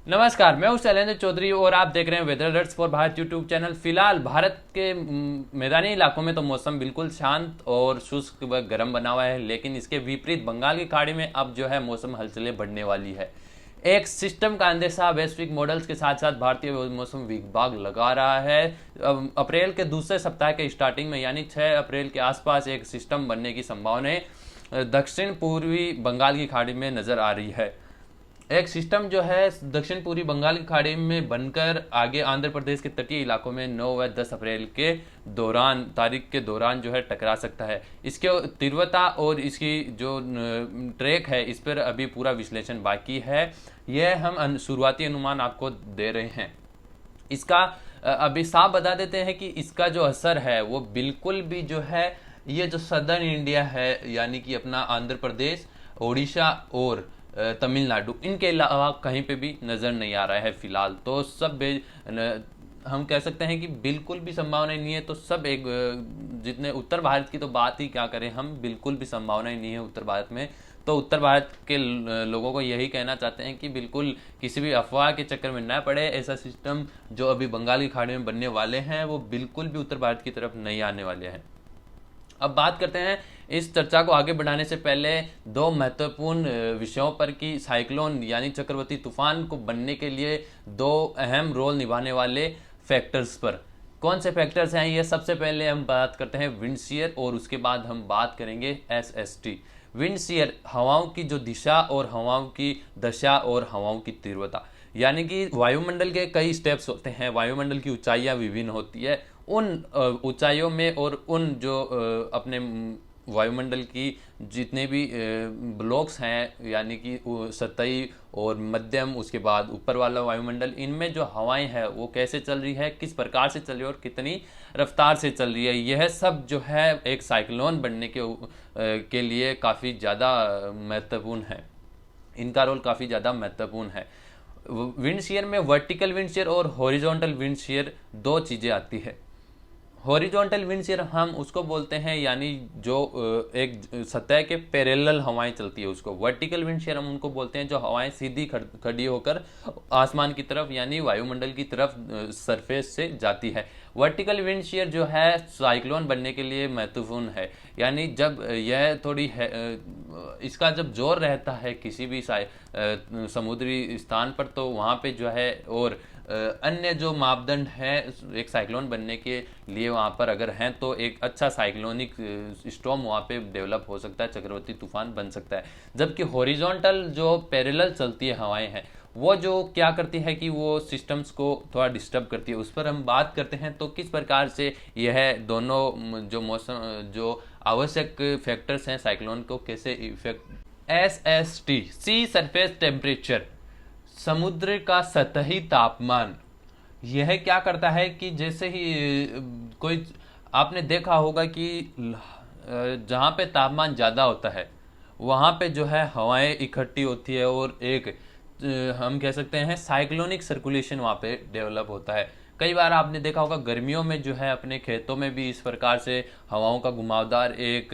नमस्कार, मैं हूं शैलेंद्र चौधरी और आप देख रहे हैं weather alerts for Bharat YouTube channel. फिलहाल भारत के मैदानी इलाकों में तो मौसम बिल्कुल शांत और शुष्क व गर्म बना हुआ है, लेकिन इसके विपरीत बंगाल की खाड़ी में अब जो है मौसम हलचलें बढ़ने वाली है। एक सिस्टम का अंदेशा वैश्विक मॉडल्स के साथ साथ भारतीय मौसम विभाग लगा रहा है। अप्रैल के दूसरे सप्ताह के स्टार्टिंग में यानी 6 अप्रैल के आसपास एक सिस्टम बनने की संभावना दक्षिण पूर्वी बंगाल की खाड़ी में नजर आ रही है। एक सिस्टम जो है दक्षिण पूर्वी बंगाल की खाड़ी में बनकर आगे आंध्र प्रदेश के तटीय इलाकों में 9 व 10 अप्रैल के दौरान तारीख के दौरान जो है टकरा सकता है। इसके तीव्रता और इसकी जो ट्रैक है इस पर अभी पूरा विश्लेषण बाकी है। यह हम शुरुआती अनुमान आपको दे रहे हैं। इसका अभी साफ बता देते हैं कि इसका जो असर है वो बिल्कुल भी जो है ये जो सदर्न इंडिया है यानी कि अपना आंध्र प्रदेश, उड़ीसा और तमिलनाडु, इनके अलावा कहीं पे भी नज़र नहीं आ रहा है फिलहाल। तो सब हम कह सकते हैं कि बिल्कुल भी संभावना नहीं है। तो सब एक जितने उत्तर भारत की तो बात ही क्या करें हम, बिल्कुल भी संभावना ही नहीं है उत्तर भारत में। तो उत्तर भारत के लोगों को यही कहना चाहते हैं कि बिल्कुल किसी भी अफवाह के चक्कर में न पड़े। ऐसा सिस्टम जो अभी बंगाल की खाड़ी में बनने वाले हैं वो बिल्कुल भी उत्तर भारत की तरफ नहीं आने वाले हैं। अब बात करते हैं इस चर्चा को आगे बढ़ाने से पहले दो महत्वपूर्ण विषयों पर कि साइक्लोन यानी चक्रवाती तूफान को बनने के लिए दो अहम रोल निभाने वाले फैक्टर्स पर। कौन से फैक्टर्स हैं ये? सबसे पहले हम बात करते हैं विंड शीयर और उसके बाद हम बात करेंगे एसएसटी। विंड शीयर हवाओं की जो दिशा और हवाओं की दशा और हवाओं की तीव्रता, यानी कि वायुमंडल के कई स्टेप्स होते हैं, वायुमंडल की ऊंचाइयां विभिन्न होती है। उन ऊंचाइयों में और उन जो अपने वायुमंडल की जितने भी ब्लॉक्स हैं यानी कि सतही और मध्यम, उसके बाद ऊपर वाला वायुमंडल, इनमें जो हवाएं हैं वो कैसे चल रही है, किस प्रकार से चल रही है और कितनी रफ्तार से चल रही है, यह सब जो है एक साइक्लोन बनने के लिए काफ़ी ज़्यादा महत्वपूर्ण है। इनका रोल काफ़ी ज़्यादा महत्वपूर्ण है। विंड शीयर में वर्टिकल विंड शीयर और हॉरिजॉन्टल विंड शीयर दो चीज़ें आती है। हॉरिजॉन्टल विंड शीयर हम उसको बोलते हैं यानी जो एक सतह के पैरेलल हवाएं चलती है उसको। वर्टिकल विंड शीयर हम उनको बोलते हैं जो हवाएं सीधी खड़ी होकर आसमान की तरफ यानी वायुमंडल की तरफ सरफेस से जाती है। वर्टिकल विंड शीयर जो है साइक्लोन बनने के लिए महत्वपूर्ण है। यानी जब यह थोड़ी है इसका जब जोर रहता है किसी भी समुद्री स्थान पर, तो वहाँ पे जो है और अन्य जो मापदंड है एक साइक्लोन बनने के लिए वहाँ पर अगर हैं तो एक अच्छा साइक्लोनिक स्टॉर्म वहाँ पे डेवलप हो सकता है, चक्रवाती तूफान बन सकता है। जबकि हॉरिजॉन्टल जो पैरेलल चलती है हवाएं हैं वो जो क्या करती है कि वो सिस्टम्स को थोड़ा डिस्टर्ब करती है। उस पर हम बात करते हैं तो किस प्रकार से यह दोनों जो मौसम जो आवश्यक फैक्टर्स हैं साइक्लोन को कैसे इफेक्ट। एसएसटी सी सरफेस टेम्परेचर, समुद्र का सतही तापमान। यह क्या करता है कि जैसे ही कोई आपने देखा होगा कि जहाँ पे तापमान ज़्यादा होता है वहाँ पे जो है हवाएं इकट्ठी होती है और एक हम कह सकते हैं साइक्लोनिक सर्कुलेशन वहाँ पे डेवलप होता है। कई बार आपने देखा होगा गर्मियों में जो है अपने खेतों में भी इस प्रकार से हवाओं का घुमावदार एक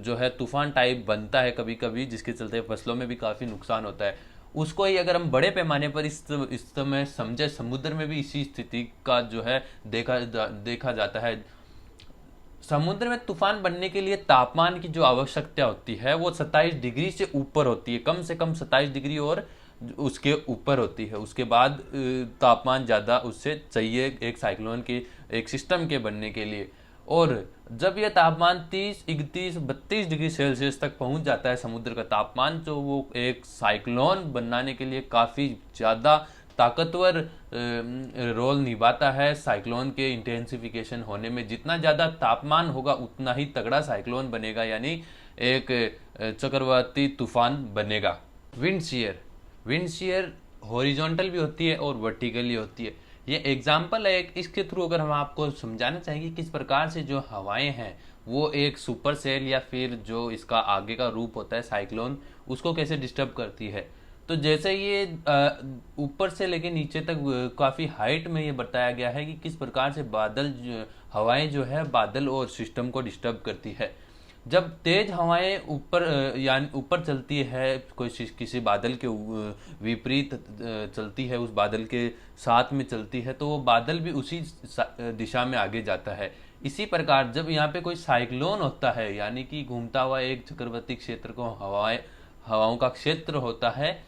जो है तूफान टाइप बनता है कभी कभी, जिसके चलते फसलों में भी काफ़ी नुकसान होता है। उसको ही अगर हम बड़े पैमाने पर इस समय समझे, समुद्र में भी इसी स्थिति का जो है देखा जाता है। समुद्र में तूफान बनने के लिए तापमान की जो आवश्यकता होती है वो 27 डिग्री से ऊपर होती है, कम से कम 27 डिग्री और उसके ऊपर होती है। उसके बाद तापमान ज़्यादा उससे चाहिए एक साइक्लोन के एक सिस्टम के बनने के लिए। और जब यह तापमान 30, 31, 32 डिग्री सेल्सियस तक पहुंच जाता है समुद्र का तापमान, तो वो एक साइक्लोन बनाने के लिए काफ़ी ज़्यादा ताकतवर रोल निभाता है साइक्लोन के इंटेंसिफिकेशन होने में। जितना ज़्यादा तापमान होगा उतना ही तगड़ा साइक्लोन बनेगा यानी एक चक्रवाती तूफान बनेगा। विंड शेयर हॉरिजॉन्टल भी होती है और वर्टिकली होती है। ये एग्जाम्पल है एक, इसके थ्रू अगर हम आपको समझाना चाहेंगे किस प्रकार से जो हवाएं हैं वो एक सुपर सेल या फिर जो इसका आगे का रूप होता है साइक्लोन उसको कैसे डिस्टर्ब करती है। तो जैसे ये ऊपर से लेके नीचे तक काफ़ी हाइट में ये बताया गया है कि किस प्रकार से हवाएं जो है बादल और सिस्टम को डिस्टर्ब करती है। जब तेज हवाएं ऊपर यानी ऊपर चलती है, कोई किसी बादल के विपरीत चलती है, उस बादल के साथ में चलती है, तो वो बादल भी उसी दिशा में आगे जाता है। इसी प्रकार जब यहाँ पे कोई साइक्लोन होता है, यानी कि घूमता हुआ एक चक्रवर्ती क्षेत्र को हवाओं का क्षेत्र होता है,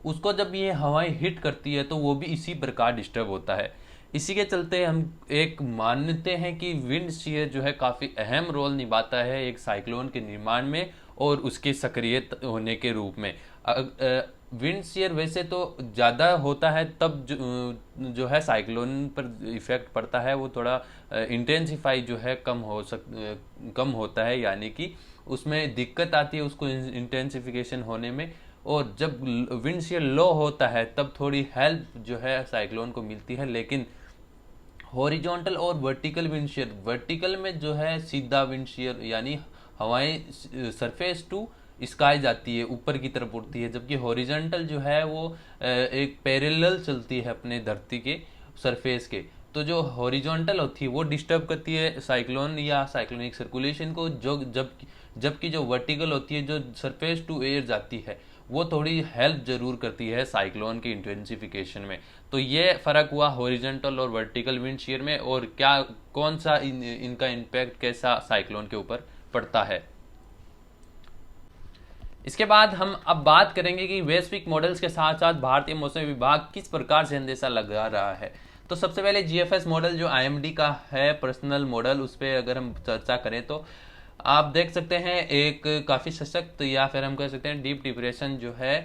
उसको जब ये हवाएं हिट करती है तो वो भी इसी प्रकार डिस्टर्ब होता है। इसी के चलते हम एक मानते हैं कि विंड शीयर जो है काफ़ी अहम रोल निभाता है एक साइक्लोन के निर्माण में और उसके सक्रिय होने के रूप में। विंड शीयर वैसे तो ज़्यादा होता है तब जो है साइक्लोन पर इफेक्ट पड़ता है, वो थोड़ा इंटेंसिफाई जो है कम होता है, यानी कि उसमें दिक्कत आती है उसको इंटेंसिफिकेशन होने में। और जब विंड शीयर लो होता है तब थोड़ी हेल्प जो है साइक्लोन को मिलती है। लेकिन हॉरिजॉन्टल और वर्टिकल विंड शीयर, वर्टिकल में जो है सीधा विंड शीयर यानी हवाएं सरफेस टू स्काई जाती है, ऊपर की तरफ उड़ती है, जबकि हॉरिजॉन्टल जो है वो एक पैरेलल चलती है अपने धरती के सरफेस के। तो जो हॉरिजॉन्टल होती है वो डिस्टर्ब करती है साइक्लोन या साइक्लोनिक सर्कुलेशन को, जबकि जो वर्टिकल होती है, जो सरफेस टू एयर जाती है, वो थोड़ी हेल्प जरूर करती है साइक्लोन की इंटेंसिफिकेशन में। तो ये फर्क हुआ हॉरिजॉन्टल और वर्टिकल विंड शीयर में, और क्या कौन सा इनका इम्पैक्ट कैसा साइक्लोन के ऊपर पड़ता है। इसके बाद हम अब बात करेंगे कि वैश्विक मॉडल्स के साथ साथ भारतीय मौसम विभाग किस प्रकार से अंदेशा लगा रहा है। तो सबसे पहले जीएफएस मॉडल जो आईएमडी का है पर्सनल मॉडल, उस पर अगर हम चर्चा करें तो आप देख सकते हैं एक काफ़ी सशक्त या फिर हम कह सकते हैं डीप डिप्रेशन जो है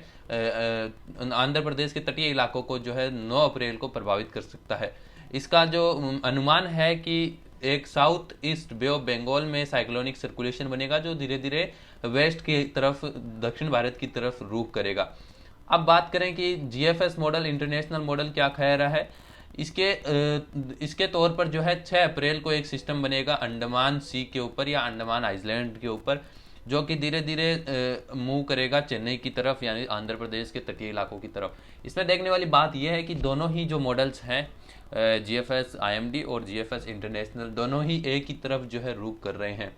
आंध्र प्रदेश के तटीय इलाकों को जो है 9 अप्रैल को प्रभावित कर सकता है। इसका जो अनुमान है कि एक south east bay of Bengal में साइक्लोनिक सर्कुलेशन बनेगा जो धीरे धीरे वेस्ट की तरफ, दक्षिण भारत की तरफ रुख करेगा। अब बात करें कि जीएफएस मॉडल इंटरनेशनल मॉडल क्या कह रहा है। इसके तौर पर जो है 6 अप्रैल को एक सिस्टम बनेगा अंडमान सी के ऊपर या अंडमान आइलैंड के ऊपर, जो कि धीरे धीरे मूव करेगा चेन्नई की तरफ, यानी आंध्र प्रदेश के तटीय इलाकों की तरफ। इसमें देखने वाली बात यह है कि दोनों ही जो मॉडल्स हैं जीएफएस आईएमडी और जीएफएस इंटरनेशनल, दोनों ही एक ही तरफ जो है रुख कर रहे हैं।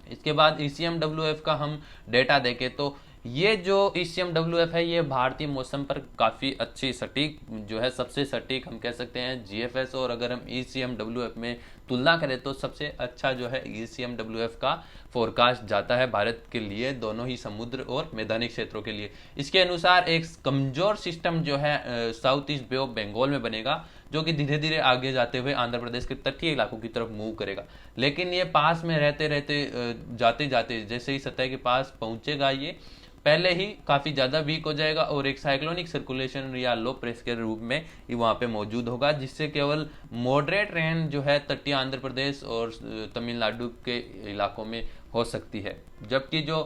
इसके बाद ईसीएमडब्ल्यूएफ का हम डेटा देखें तो ये जो ईसीएमडब्ल्यूएफ है ये भारतीय मौसम पर काफ़ी अच्छी सटीक जो है, सबसे सटीक हम कह सकते हैं जीएफएस, और अगर हम ईसीएमडब्ल्यूएफ में तुलना करें तो सबसे अच्छा जो है ईसीएमडब्ल्यूएफ का फोरकास्ट जाता है भारत के लिए, दोनों ही समुद्र और मैदानी क्षेत्रों के लिए। इसके अनुसार एक कमजोर सिस्टम जो है south east bay of Bengal में बनेगा, जो कि धीरे धीरे आगे जाते हुए आंध्र प्रदेश के तटीय इलाकों की तरफ मूव करेगा। लेकिन ये पास में रहते रहते जाते जाते जैसे ही सतह के पास पहुंचेगा, ये पहले ही काफ़ी ज़्यादा वीक हो जाएगा और एक साइक्लोनिक सर्कुलेशन या लो प्रेशर के रूप में ये वहाँ पे मौजूद होगा, जिससे केवल मॉडरेट रेन जो है तटीय आंध्र प्रदेश और तमिलनाडु के इलाकों में हो सकती है। जबकि जो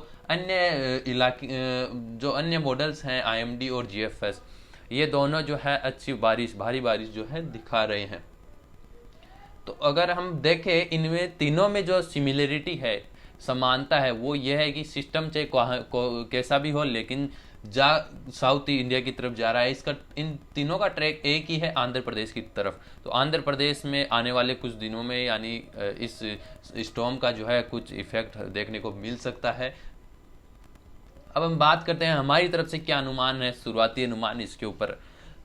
अन्य मॉडल्स हैं आईएमडी और जीएफएस, ये दोनों जो है अच्छी बारिश, भारी बारिश जो है दिखा रहे हैं। तो अगर हम देखें इनमें तीनों में जो सिमिलरिटी है, समानता है, वो ये है कि सिस्टम चाहे कैसा भी हो लेकिन साउथ इंडिया की तरफ जा रहा है। इसका इन तीनों का ट्रैक एक ही है, आंध्र प्रदेश की तरफ। तो आंध्र प्रदेश में आने वाले कुछ दिनों में यानी इस स्टॉर्म का जो है कुछ इफेक्ट देखने को मिल सकता है। अब हम बात करते हैं हमारी तरफ से क्या अनुमान है, शुरुआती अनुमान इसके ऊपर।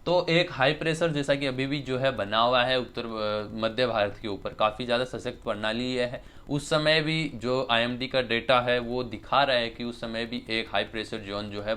तो एक हाई प्रेशर जैसा कि अभी भी जो है बना हुआ है उत्तर मध्य भारत के ऊपर, काफ़ी ज़्यादा सशक्त प्रणाली है। उस समय भी जो आईएमडी का डेटा है वो दिखा रहा है कि उस समय भी एक हाई प्रेशर जोन जो है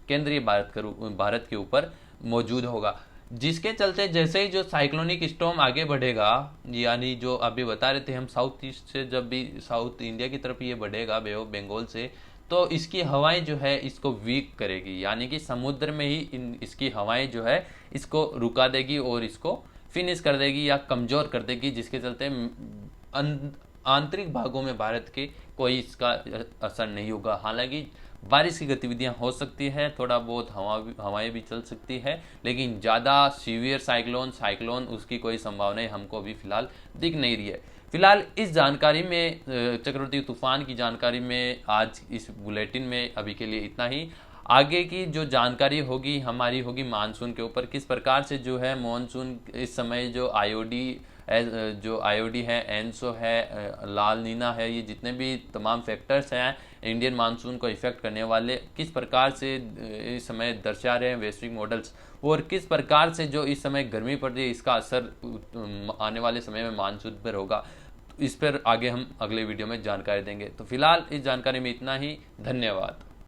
केंद्रीय भारत के ऊपर मौजूद होगा, जिसके चलते जैसे ही जो साइक्लोनिक स्टॉर्म आगे बढ़ेगा, यानी जो अभी बता रहे थे हम साउथ ईस्ट से जब भी साउथ इंडिया की तरफ ये बढ़ेगा बे ऑफ बंगाल से, तो इसकी हवाएं जो है इसको वीक करेगी, यानी कि समुद्र में ही इसकी हवाएं जो है इसको रुका देगी और इसको फिनिश कर देगी या कमज़ोर कर देगी, जिसके चलते आंतरिक भागों में भारत के कोई इसका असर नहीं होगा। हालांकि बारिश की गतिविधियां हो सकती है, थोड़ा बहुत हवाएं भी चल सकती है, लेकिन ज़्यादा सीवियर साइक्लोन उसकी कोई संभावना हमको अभी फिलहाल दिख नहीं रही है। फिलहाल इस जानकारी में, चक्रवाती तूफान की जानकारी में आज इस बुलेटिन में अभी के लिए इतना ही। आगे की जो जानकारी होगी हमारी होगी मानसून के ऊपर, किस प्रकार से जो है मानसून इस समय जो आईओडी जो आईओडी है, एनसो है, लाल नीना है, ये जितने भी तमाम फैक्टर्स हैं इंडियन मानसून को इफेक्ट करने वाले, किस प्रकार से इस समय दर्शा रहे हैं वैश्विक मॉडल्स, और किस प्रकार से जो इस समय गर्मी पड़ रही है इसका असर आने वाले समय में मानसून पर होगा, इस पर आगे हम अगले वीडियो में जानकारी देंगे। तो फिलहाल इस जानकारी में इतना ही। धन्यवाद।